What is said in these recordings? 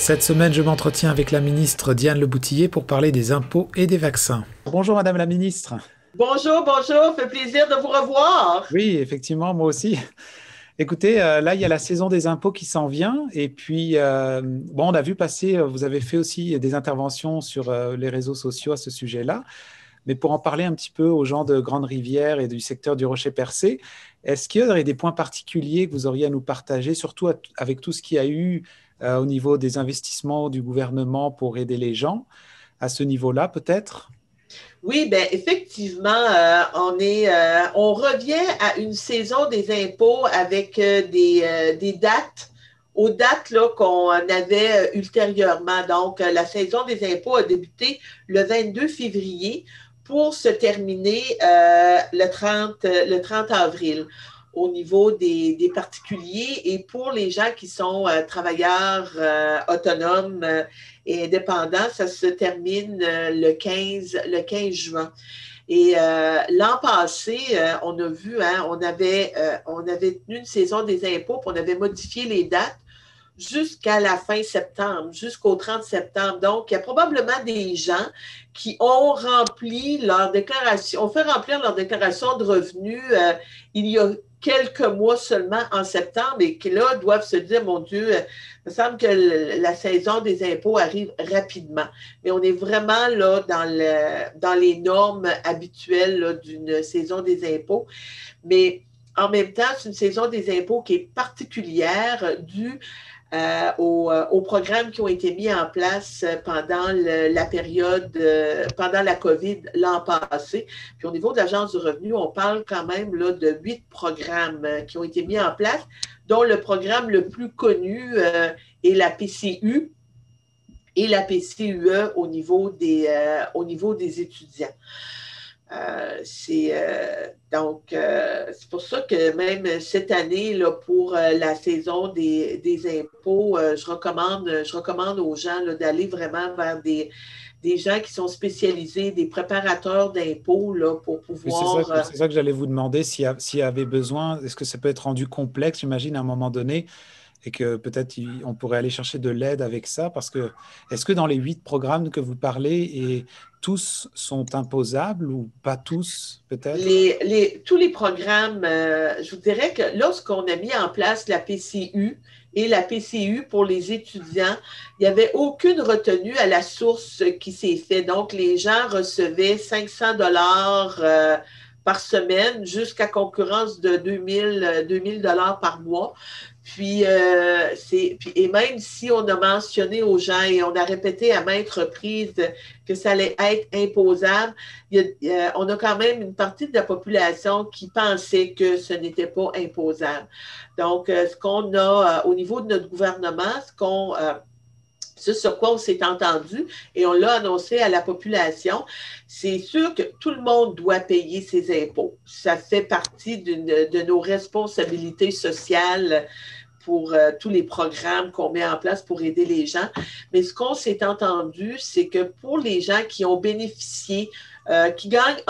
Cette semaine, je m'entretiens avec la ministre Diane Leboutillier pour parler des impôts et des vaccins. Bonjour Madame la ministre. Bonjour, bonjour, fait plaisir de vous revoir. Oui, effectivement, moi aussi. Écoutez, là, il y a la saison des impôts qui s'en vient. Et puis, bon, on a vu passer, vous avez fait aussi des interventions sur les réseaux sociaux à ce sujet-là. Mais pour en parler un petit peu aux gens de Grande-Rivière et du secteur du Rocher-Percé, est-ce qu'il y aurait des points particuliers que vous auriez à nous partager, surtout avec tout ce qu'il y a eu au niveau des investissements du gouvernement pour aider les gens, à ce niveau-là peut-être? Oui, ben effectivement, on revient à une saison des impôts avec des dates, aux dates là qu'on avait ultérieurement. Donc, la saison des impôts a débuté le 22 février pour se terminer le 30 avril au niveau des particuliers et pour les gens qui sont travailleurs autonomes et indépendants, ça se termine le 15 juin. Et l'an passé, on a vu, hein, on avait tenu une saison des impôts, puis on avait modifié les dates jusqu'à la fin septembre, jusqu'au 30 septembre. Donc, il y a probablement des gens qui ont rempli leur déclaration, ont fait remplir leur déclaration de revenus il y a quelques mois seulement en septembre et qui là doivent se dire, mon Dieu, il me semble que la saison des impôts arrive rapidement. Mais on est vraiment là dans les normes habituelles d'une saison des impôts. Mais en même temps, c'est une saison des impôts qui est particulière due aux programmes qui ont été mis en place pendant la période, pendant la COVID l'an passé. Puis au niveau de l'Agence du revenu, on parle quand même là, de 8 programmes qui ont été mis en place, dont le programme le plus connu est la PCU et la PCUE au niveau des étudiants. C'est pour ça que même cette année, là, pour la saison des impôts, je recommande aux gens là, d'aller vraiment vers des gens qui sont spécialisés, des préparateurs d'impôts là, pour Oui, pouvoir c'est ça que j'allais vous demander, s'il y avait besoin, est-ce que ça peut être rendu complexe, j'imagine, à un moment donné, et que peut-être on pourrait aller chercher de l'aide avec ça, parce que est-ce que dans les 8 programmes que vous parlez, et tous sont imposables ou pas tous, peut-être? tous les programmes, je vous dirais que lorsqu'on a mis en place la PCU et la PCU pour les étudiants, il n'y avait aucune retenue à la source qui s'est faite. Donc, les gens recevaient 500 dollars par semaine jusqu'à concurrence de 2000 dollars par mois. Et même si on a mentionné aux gens et on a répété à maintes reprises que ça allait être imposable, on a quand même une partie de la population qui pensait que ce n'était pas imposable. Donc, ce qu'on a au niveau de notre gouvernement, ce sur quoi on s'est entendu et on l'a annoncé à la population, c'est sûr que tout le monde doit payer ses impôts. Ça fait partie de nos responsabilités sociales pour tous les programmes qu'on met en place pour aider les gens. Mais ce qu'on s'est entendu, c'est que pour les gens qui ont bénéficié, qui gagnent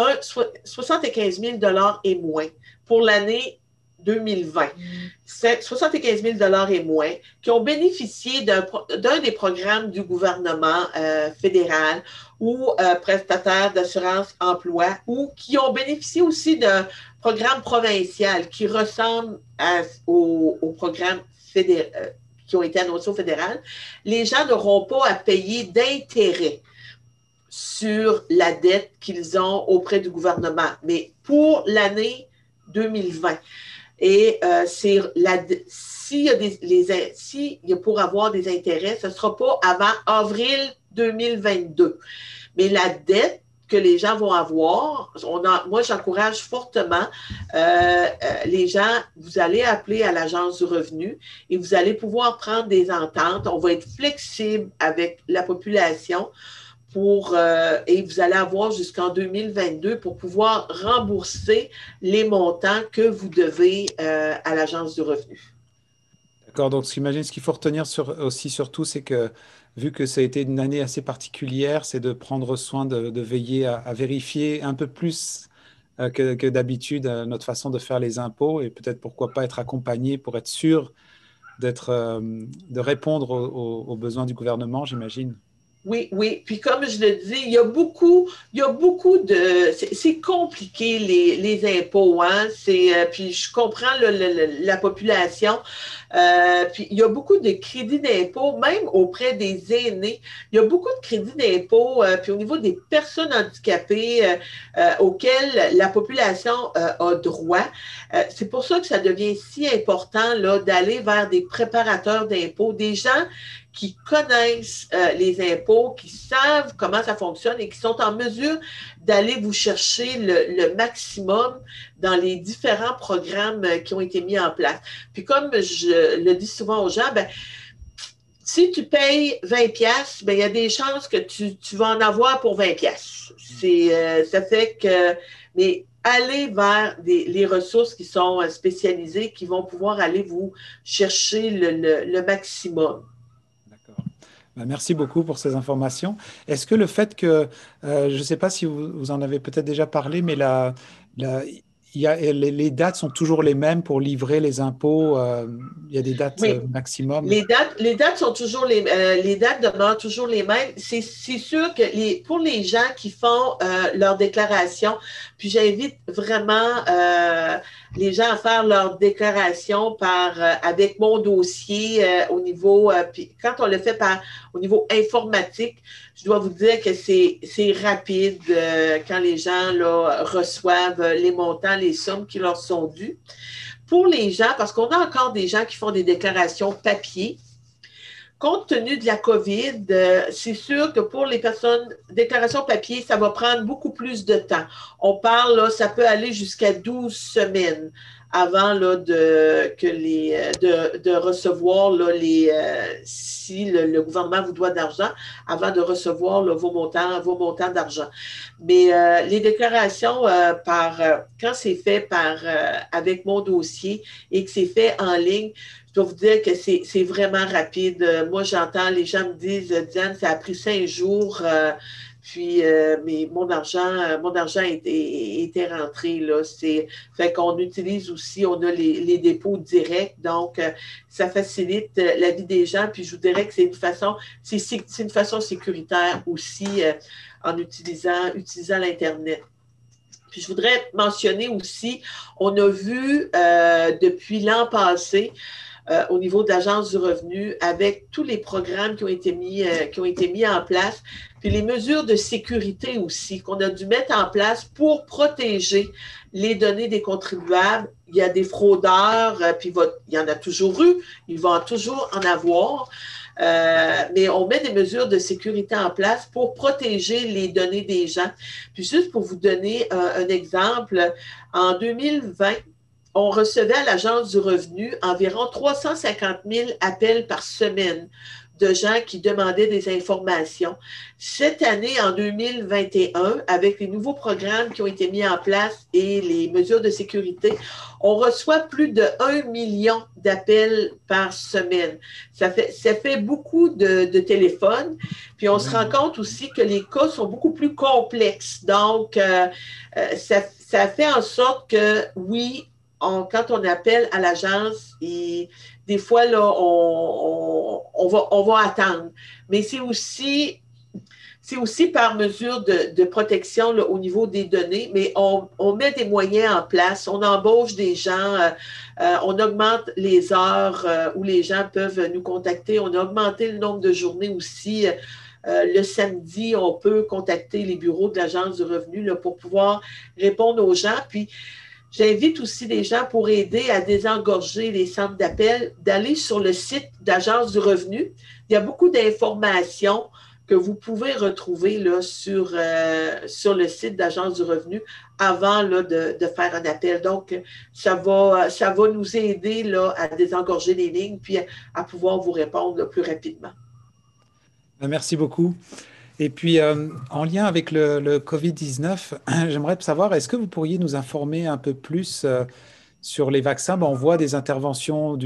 75 000 et moins pour l'année 2020, 75 000 et moins, qui ont bénéficié d'un des programmes du gouvernement fédéral ou prestataire d'assurance emploi ou qui ont bénéficié aussi d'un programme provincial qui ressemble au programme qui ont été annoncés au fédéral, les gens n'auront pas à payer d'intérêt sur la dette qu'ils ont auprès du gouvernement. Mais pour l'année 2020, et s'il y a pour avoir des intérêts, ce ne sera pas avant avril 2022. Mais la dette que les gens vont avoir, moi, j'encourage fortement les gens, vous allez appeler à l'Agence du revenu et vous allez pouvoir prendre des ententes. On va être flexible avec la population et vous allez avoir jusqu'en 2022 pour pouvoir rembourser les montants que vous devez à l'Agence du revenu. D'accord, donc j'imagine ce qu'il faut retenir aussi surtout, c'est que vu que ça a été une année assez particulière, c'est de prendre soin de veiller à vérifier un peu plus que d'habitude notre façon de faire les impôts et peut-être pourquoi pas être accompagné pour être sûr de répondre aux besoins du gouvernement, j'imagine. Oui, oui. Puis comme je le dis, il y a beaucoup c'est compliqué les impôts, hein. Puis je comprends la population. Puis il y a beaucoup de crédits d'impôt, même auprès des aînés. Il y a beaucoup de crédits d'impôt, puis au niveau des personnes handicapées auxquelles la population a droit. C'est pour ça que ça devient si important là, d'aller vers des préparateurs d'impôts, des gens qui connaissent les impôts, qui savent comment ça fonctionne et qui sont en mesure d'aller vous chercher le maximum dans les différents programmes qui ont été mis en place. Puis comme je le dis souvent aux gens, ben, si tu payes 20 pièces, ben il y a des chances que tu vas en avoir pour 20 pièces. Ça fait que mais allez vers les ressources qui sont spécialisées, qui vont pouvoir aller vous chercher le maximum. D'accord. Ben, merci beaucoup pour ces informations. Est-ce que le fait que, je ne sais pas si vous en avez peut-être déjà parlé, mais la- les dates sont toujours les mêmes pour livrer les impôts. Il y a des dates Oui, maximum. les dates sont toujours les dates demeurent toujours les mêmes. C'est sûr que pour les gens qui font leur déclaration, puis j'invite vraiment les gens à faire leur déclaration avec mon dossier au niveau, puis quand on le fait au niveau informatique, je dois vous dire que c'est rapide quand les gens là, reçoivent les montants, les sommes qui leur sont dues. Pour les gens, parce qu'on a encore des gens qui font des déclarations papier, compte tenu de la COVID, c'est sûr que pour les personnes, déclaration papier, ça va prendre beaucoup plus de temps. On parle, là, ça peut aller jusqu'à 12 semaines avant là, de recevoir là, si le gouvernement vous doit d'argent, avant de recevoir là, vos montants d'argent. Mais les déclarations, quand c'est fait avec mon dossier et que c'est fait en ligne, je dois vous dire que c'est vraiment rapide. Moi, j'entends, les gens me disent, Diane, ça a pris 5 jours, mais mon argent était rentré, là. Fait qu'on utilise aussi, on a les dépôts directs, donc ça facilite la vie des gens, puis je vous dirais que c'est une façon sécuritaire aussi en utilisant l'Internet. Puis je voudrais mentionner aussi, on a vu depuis l'an passé, au niveau de l'Agence du revenu, avec tous les programmes qui ont été mis en place, puis les mesures de sécurité aussi qu'on a dû mettre en place pour protéger les données des contribuables. Il y a des fraudeurs, puis il y en a toujours eu, il va toujours en avoir. Mais on met des mesures de sécurité en place pour protéger les données des gens. Puis juste pour vous donner un exemple, en 2020, on recevait à l'Agence du revenu environ 350 000 appels par semaine de gens qui demandaient des informations. Cette année, en 2021, avec les nouveaux programmes qui ont été mis en place et les mesures de sécurité, on reçoit plus de 1 million d'appels par semaine. Ça fait beaucoup de téléphones. Puis on se rend compte aussi que les cas sont beaucoup plus complexes. Donc, ça fait en sorte que, oui, quand on appelle à l'agence, des fois, là, on va attendre. Mais c'est aussi par mesure de protection là, au niveau des données, mais on met des moyens en place, on embauche des gens, on augmente les heures où les gens peuvent nous contacter, on a augmenté le nombre de journées aussi. Le samedi, on peut contacter les bureaux de l'Agence du revenu là, pour pouvoir répondre aux gens. Puis, j'invite aussi les gens pour aider à désengorger les centres d'appel, d'aller sur le site d'Agence du revenu. Il y a beaucoup d'informations que vous pouvez retrouver là, sur le site d'Agence du revenu avant là, de faire un appel. Donc, ça va nous aider là, à désengorger les lignes puis à pouvoir vous répondre là, plus rapidement. Merci beaucoup. Et puis, en lien avec le Covid-19, j'aimerais savoir, est-ce que vous pourriez nous informer un peu plus sur les vaccins? On voit des interventions,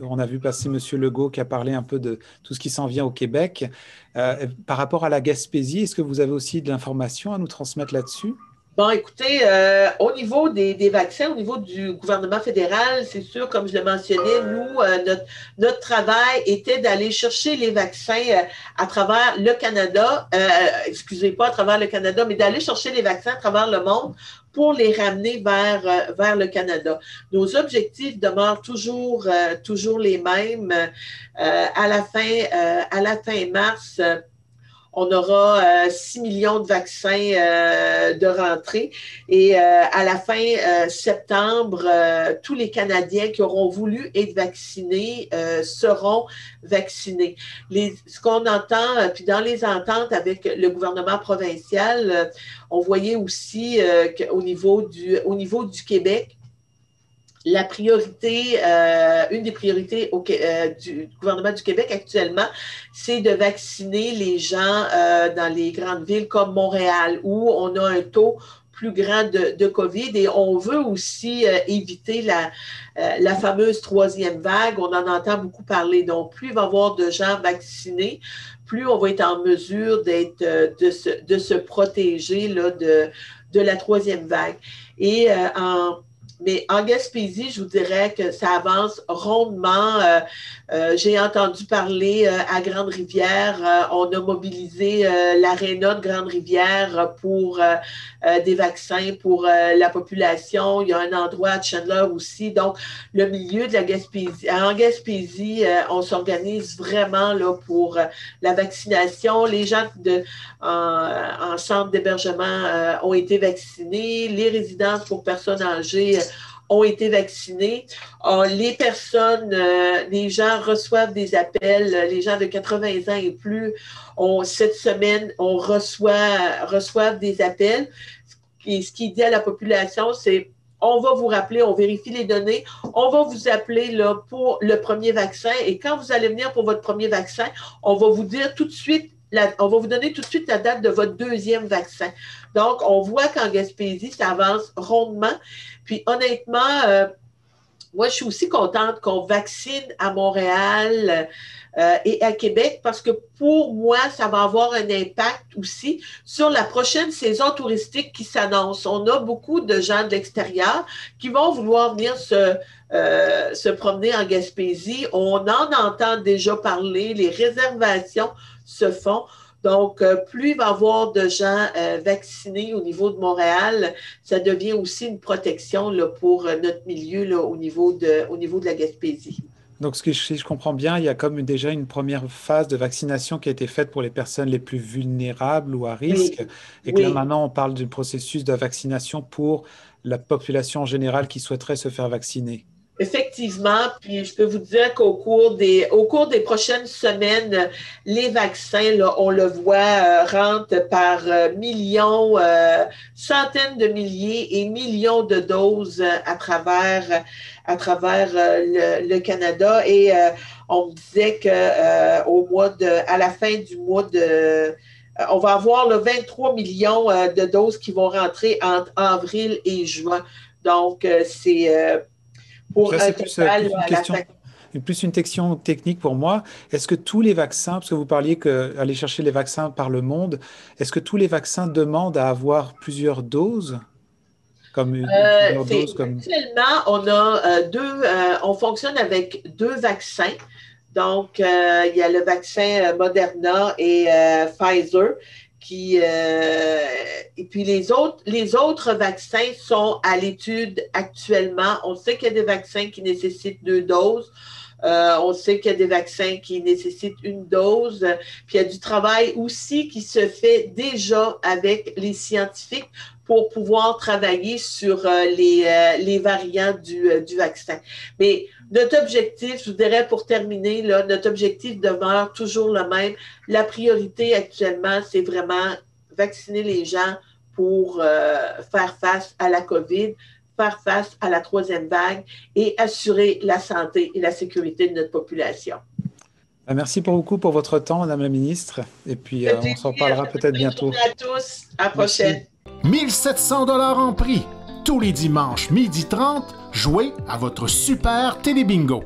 on a vu passer M. Legault qui a parlé un peu de tout ce qui s'en vient au Québec. Par rapport à la Gaspésie, est-ce que vous avez aussi de l'information à nous transmettre là-dessus? Bon, écoutez, au niveau des vaccins, au niveau du gouvernement fédéral, c'est sûr, comme je le mentionnais, nous, notre travail était d'aller chercher les vaccins à travers le Canada, excusez pas à travers le Canada, mais d'aller chercher les vaccins à travers le monde pour les ramener vers le Canada. Nos objectifs demeurent toujours les mêmes. À la fin mars, on aura 6 millions de vaccins de rentrée et à la fin septembre, tous les Canadiens qui auront voulu être vaccinés seront vaccinés. Ce qu'on entend, puis dans les ententes avec le gouvernement provincial, on voyait aussi qu'au niveau du Québec, la priorité, une des priorités du gouvernement du Québec actuellement, c'est de vacciner les gens dans les grandes villes comme Montréal, où on a un taux plus grand de COVID et on veut aussi éviter la fameuse troisième vague. On en entend beaucoup parler. Donc, plus il va y avoir de gens vaccinés, plus on va être en mesure de se protéger là, de la troisième vague. Et mais en Gaspésie, je vous dirais que ça avance rondement. J'ai entendu parler à Grande-Rivière, on a mobilisé l'aréna de Grande-Rivière pour des vaccins pour la population. Il y a un endroit à Chandler aussi. Donc, le milieu de la Gaspésie, en Gaspésie, on s'organise vraiment là, pour la vaccination. Les gens en centre d'hébergement ont été vaccinés. Les résidences pour personnes âgées ont été vaccinés. Les gens reçoivent des appels, les gens de 80 ans et plus, cette semaine, on reçoivent des appels. Et ce qui dit à la population, c'est on va vous rappeler, on vérifie les données, on va vous appeler là, pour le premier vaccin et quand vous allez venir pour votre premier vaccin, on va vous dire tout de suite, on va vous donner tout de suite la date de votre deuxième vaccin. Donc, on voit qu'en Gaspésie, ça avance rondement. Puis, honnêtement, moi, je suis aussi contente qu'on vaccine à Montréal et à Québec parce que pour moi, ça va avoir un impact aussi sur la prochaine saison touristique qui s'annonce. On a beaucoup de gens de l'extérieur qui vont vouloir venir se promener en Gaspésie. On en entend déjà parler, les réservations se font. Donc, plus il va y avoir de gens vaccinés au niveau de Montréal, ça devient aussi une protection là, pour notre milieu là, au niveau de la Gaspésie. Donc, si je comprends bien, il y a comme déjà une première phase de vaccination qui a été faite pour les personnes les plus vulnérables ou à risque, Oui, et que là oui. maintenant on parle du processus de vaccination pour la population générale qui souhaiterait se faire vacciner. Effectivement, puis je peux vous dire qu'au cours des prochaines semaines, les vaccins, là, on le voit, rentrent par millions, centaines de milliers et millions de doses à travers le Canada. Et on me disait que à la fin du mois on va avoir 23 millions de doses qui vont rentrer entre avril et juin. Donc, c'est pour Ça, un c'est plus, total plus là, une à la fin. question, plus une question technique pour moi. Est-ce que tous les vaccins, parce que vous parliez aller chercher les vaccins par le monde, est-ce que tous les vaccins demandent à avoir plusieurs doses, plusieurs doses comme... Actuellement, on a on fonctionne avec deux vaccins. Donc, il y a le vaccin Moderna et Pfizer et puis les autres vaccins sont à l'étude actuellement. On sait qu'il y a des vaccins qui nécessitent 2 doses. On sait qu'il y a des vaccins qui nécessitent 1 dose. Puis il y a du travail aussi qui se fait déjà avec les scientifiques pour pouvoir travailler sur les variants du vaccin. Mais notre objectif, je vous dirais pour terminer, là, notre objectif demeure toujours le même. La priorité actuellement, c'est vraiment vacciner les gens pour faire face à la COVID, faire face à la troisième vague et assurer la santé et la sécurité de notre population. Merci beaucoup pour votre temps, Madame la Ministre. Et puis, Ça fait on s'en plaisir. reparlera peut-être Bonne bientôt. journée à tous. À la Merci. prochaine. 1700 $ en prix. Tous les dimanches, 12h30, jouez à votre super télé-bingo.